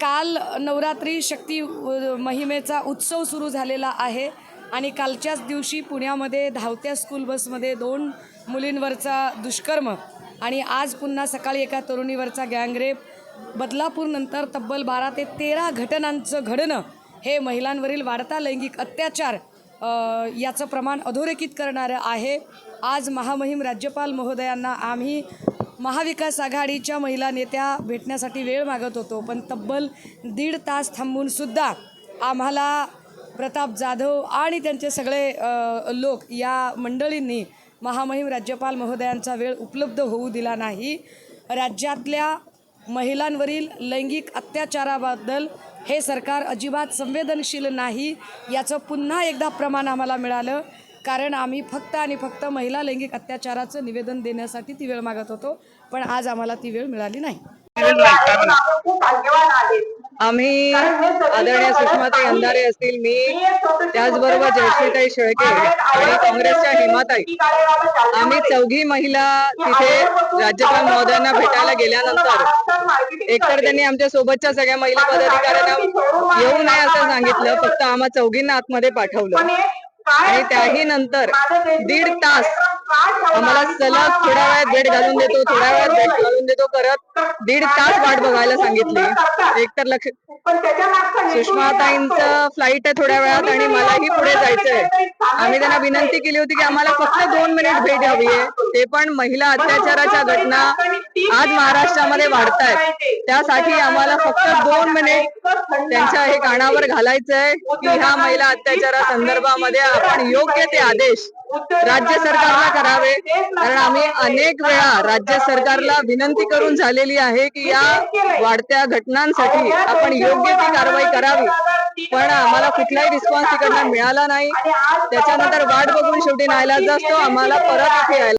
काल नवरात्री शक्ती महिमेचा उत्सव सुरू झालेला आहे आणि कालच्याच दिवशी पुण्यामध्ये धावत्या स्कूल बसमध्ये 2 मुलींवरचा दुष्कर्म आणि आज पुन्हा सकाळी एका तरुणीवरचा गँगरेप, बदलापूरनंतर तब्बल 12 ते 13 घटनांचं घडणं हे महिलांवरील वाढता लैंगिक अत्याचार याचं प्रमाण अधोरेखित करणारं आहे। आज महामहिम राज्यपाल महोदयांना आम्ही महाविकास आघाडीच्या महिला नेत्या भेटण्यासाठी वेळ मागत होतो, पण तब्बल 1.5 तास थांबूनसुद्धा आम्हाला प्रताप जाधव आणि त्यांचे सगळे लोक या मंडळींनी महामहिम राज्यपाल महोदयांचा वेळ उपलब्ध होऊ दिला नाही। राज्यातल्या महिलांवरील लैंगिक अत्याचाराबद्दल हे सरकार अजिबात संवेदनशील नाही याचं पुन्हा एकदा प्रमाण आम्हाला मिळालं, कारण आम्ही फक्त आणि फक्त महिला लैंगिक अत्याचाराचं निवेदन देण्यासाठी ती वेळ मागत होतो, पण आज आम्हाला ती वेळ मिळाली नाही। आम्ही आदरणीय सुषमाताई अंधारे असतील, मी त्याचबरोबर जयश्रीताई शेळके आणि काँग्रेसच्या हेमाताई, आम्ही 4 महिला तिथे राज्यपाल महोदयांना भेटायला गेल्यानंतर एकतर त्यांनी आमच्या सोबतच्या सगळ्या महिला पदाधिकाऱ्यांना येऊ नये असं सांगितलं, फक्त आम्हा 4घींना आतमध्ये पाठवलं आणि त्याही नंतर 1.5 तास आम्हाला सलग थोड्या वेळात भेट घालून देतो, थोड्या वेळात भेट घालून देतो करत 1.5 तास वाट बघायला सांगितली। एकतर सुषमाताईंचं फ्लाईट आहे थोड्या वेळात आणि मलाही पुढे जायचंय। आम्ही त्यांना विनंती केली होती की आम्हाला फक्त 2 मिनिट भेट हवी आहे, ते पण महिला अत्याचाराच्या घटना आज महाराष्ट्रामध्ये वाढतायत, त्यासाठी आम्हाला फक्त 2 मिनिट त्यांच्या हे कानावर घालायचंय की ह्या महिला अत्याचारा संदर्भामध्ये आपण योग्य ते आदेश राज्य सरकारला करावे, कारण आम्ही अनेक वेळा राज्य सरकारला विनंती करून झालेली आहे की या वाढत्या घटनांसाठी आपण योग्य ती कारवाई करावी, पण आम्हाला कुठलाही रिस्पॉन्स तिकडनं मिळाला नाही। त्याच्यानंतर वाट बघून शेवटी नाईलाज असतो आम्हाला परत इथे यायला